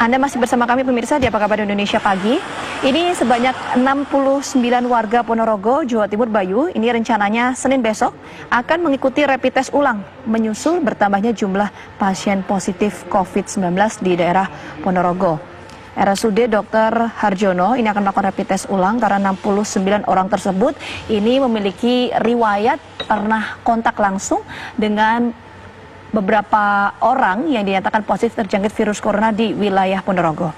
Anda masih bersama kami pemirsa di Apa Kabar Indonesia Pagi. Ini sebanyak 69 warga Ponorogo, Jawa Timur Bayu, ini rencananya Senin besok akan mengikuti rapid test ulang, menyusul bertambahnya jumlah pasien positif COVID-19 di daerah Ponorogo. RSUD Dr. Harjono ini akan melakukan rapid test ulang karena 69 orang tersebut ini memiliki riwayat pernah kontak langsung dengan beberapa orang yang dinyatakan positif terjangkit virus corona di wilayah Ponorogo.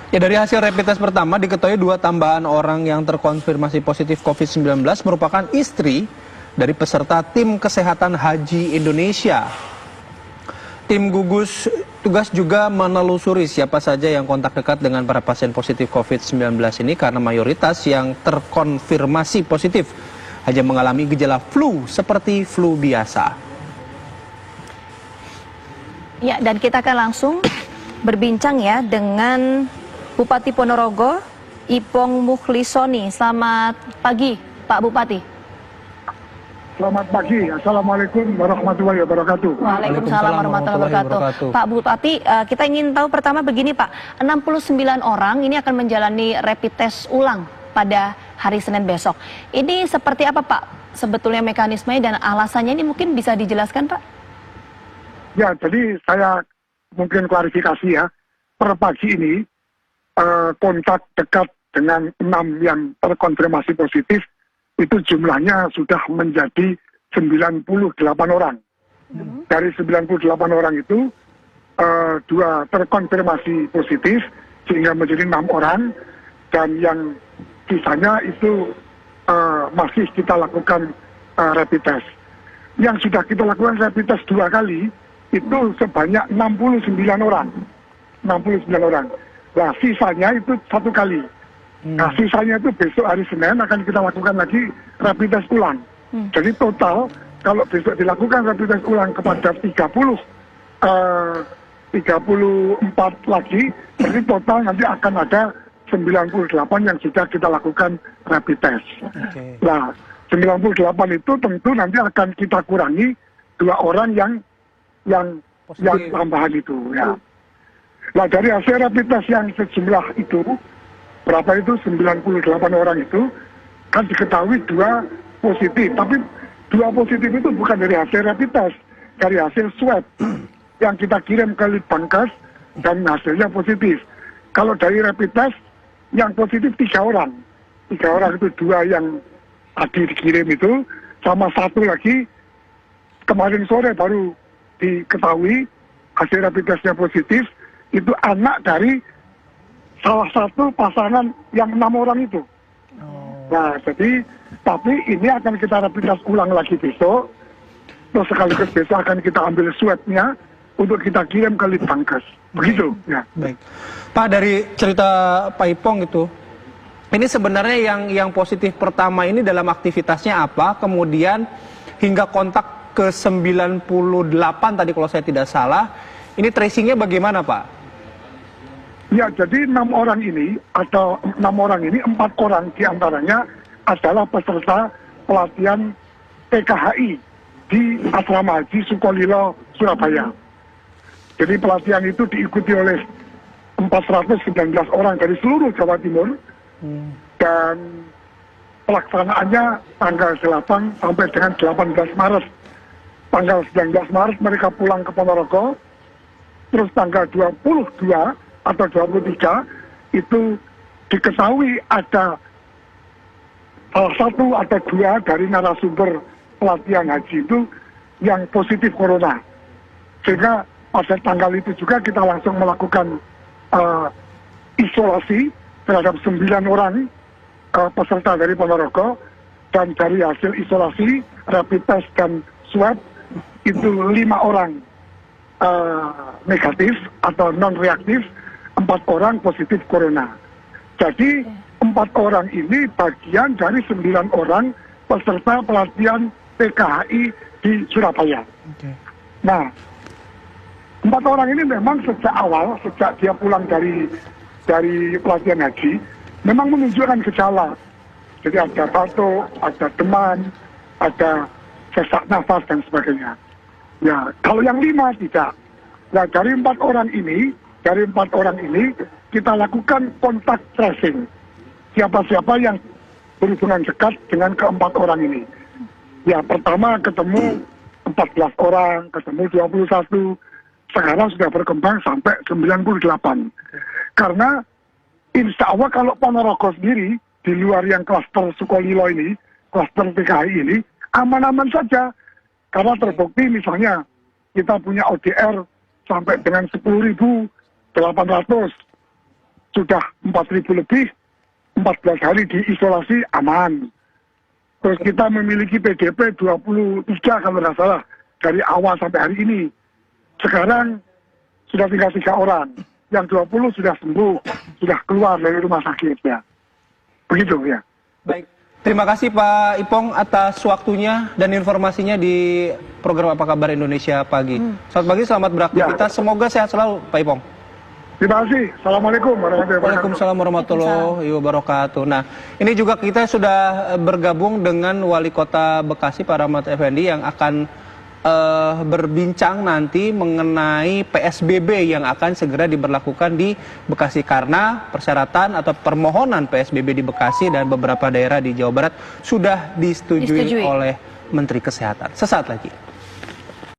Ya, dari hasil rapid test pertama diketahui 2 tambahan orang yang terkonfirmasi positif COVID-19 merupakan istri dari peserta tim kesehatan haji Indonesia. Tim gugus tugas juga menelusuri siapa saja yang kontak dekat dengan para pasien positif COVID-19 ini karena mayoritas yang terkonfirmasi positif hanya mengalami gejala flu seperti flu biasa. Ya, dan kita akan langsung berbincang ya dengan Bupati Ponorogo, Ipong Mukhlisoni. Selamat pagi, Pak Bupati. Selamat pagi, Assalamualaikum warahmatullahi wabarakatuh. Waalaikumsalam warahmatullahi wabarakatuh. Pak Bupati, kita ingin tahu pertama begini Pak, 69 orang ini akan menjalani rapid test ulang pada hari Senin besok. Ini seperti apa Pak sebetulnya mekanismenya dan alasannya ini mungkin bisa dijelaskan Pak? Ya, jadi saya mungkin klarifikasi ya. Per pagi ini kontak dekat dengan 6 yang terkonfirmasi positif itu jumlahnya sudah menjadi 98 orang. Dari 98 orang itu 2 terkonfirmasi positif sehingga menjadi 6 orang dan yang sisanya itu masih kita lakukan rapid test. Yang sudah kita lakukan rapid test 2 kali itu sebanyak 69 orang. 69 orang. Nah, sisanya itu 1 kali. Nah, sisanya itu besok hari Senin akan kita lakukan lagi rapid test ulang. Jadi total, kalau besok dilakukan rapid test ulang kepada 34 lagi, jadi total nanti akan ada 98 yang sudah kita lakukan rapid test. Nah, 98 itu tentu nanti akan kita kurangi 2 orang yang tambahan itu ya. Nah, dari hasil rapid test yang sejumlah itu, berapa itu 98 orang itu, kan diketahui 2 positif. Tapi 2 positif itu bukan dari hasil rapid test, dari hasil swab yang kita kirim ke Litbangkes dan hasilnya positif. Kalau dari rapid test, yang positif 3 orang. 3 orang itu 2 yang tadi dikirim itu, sama 1 lagi kemarin sore baru diketahui hasil rapid testnya positif, itu anak dari salah satu pasangan yang 6 orang itu. Nah, jadi tapi ini akan kita rapid test ulang lagi besok, terus sekaligus besok akan kita ambil swabnya untuk kita kirim ke Litbangkes. Begitu ya. Baik, Pak, dari cerita Pak Ipong itu, ini sebenarnya yang positif pertama ini dalam aktivitasnya apa, kemudian hingga kontak ke 98 tadi kalau saya tidak salah, ini tracingnya bagaimana Pak? Ya, jadi 6 orang ini, atau 6 orang ini, 4 orang diantaranya adalah peserta pelatihan PKHI di Asrama Haji Sukolilo, Surabaya. Jadi pelatihan itu diikuti oleh 419 orang dari seluruh Jawa Timur, dan pelaksanaannya tanggal 8 sampai dengan 18 Maret. Tanggal 19 Maret mereka pulang ke Ponorogo, terus tanggal 22 atau 23 itu diketahui ada salah 1 atau 2 dari narasumber pelatihan haji itu yang positif corona. Sehingga pada tanggal itu juga kita langsung melakukan isolasi terhadap 9 orang peserta dari Ponorogo, dan dari hasil isolasi, rapid test dan swab itu 5 orang negatif atau non-reaktif, 4 orang positif corona. Jadi 4 orang ini bagian dari 9 orang peserta pelatihan PKHI di Surabaya. Nah, 4 orang ini memang sejak awal, sejak dia pulang dari pelatihan haji, memang menunjukkan gejala. Jadi ada batuk, ada demam, ada sesak nafas dan sebagainya. Ya, kalau yang 5 tidak. Nah, dari 4 orang ini dari 4 orang ini kita lakukan kontak tracing. Siapa-siapa yang berhubungan dekat dengan keempat orang ini. Ya, pertama ketemu 14 orang, ketemu 21, sekarang sudah berkembang sampai 98. Karena insya Allah kalau Ponorogo sendiri, di luar yang klaster Sukolilo ini, klaster PKI ini, aman-aman saja. Karena terbukti misalnya kita punya ODR sampai dengan 10.800, sudah 4.000 lebih, 14 hari diisolasi aman. Terus kita memiliki PDP 23 kalau tidak salah dari awal sampai hari ini. Sekarang sudah tinggal 3 orang. Yang 20 sudah sembuh, sudah keluar dari rumah sakit ya. Begitu ya. Baik. Terima kasih Pak Ipong atas waktunya dan informasinya di program Apa Kabar Indonesia Pagi. Selamat pagi, selamat beraktivitas. Ya. Semoga sehat selalu Pak Ipong. Terima kasih. Assalamualaikum warahmatullahi wabarakatuh. Waalaikumsalam warahmatullahi wabarakatuh. Nah, ini juga kita sudah bergabung dengan Wali Kota Bekasi Pak Rahmat Effendi yang akan berbincang nanti mengenai PSBB yang akan segera diberlakukan di Bekasi karena persyaratan atau permohonan PSBB di Bekasi dan beberapa daerah di Jawa Barat sudah disetujui oleh Menteri Kesehatan. Sesaat lagi.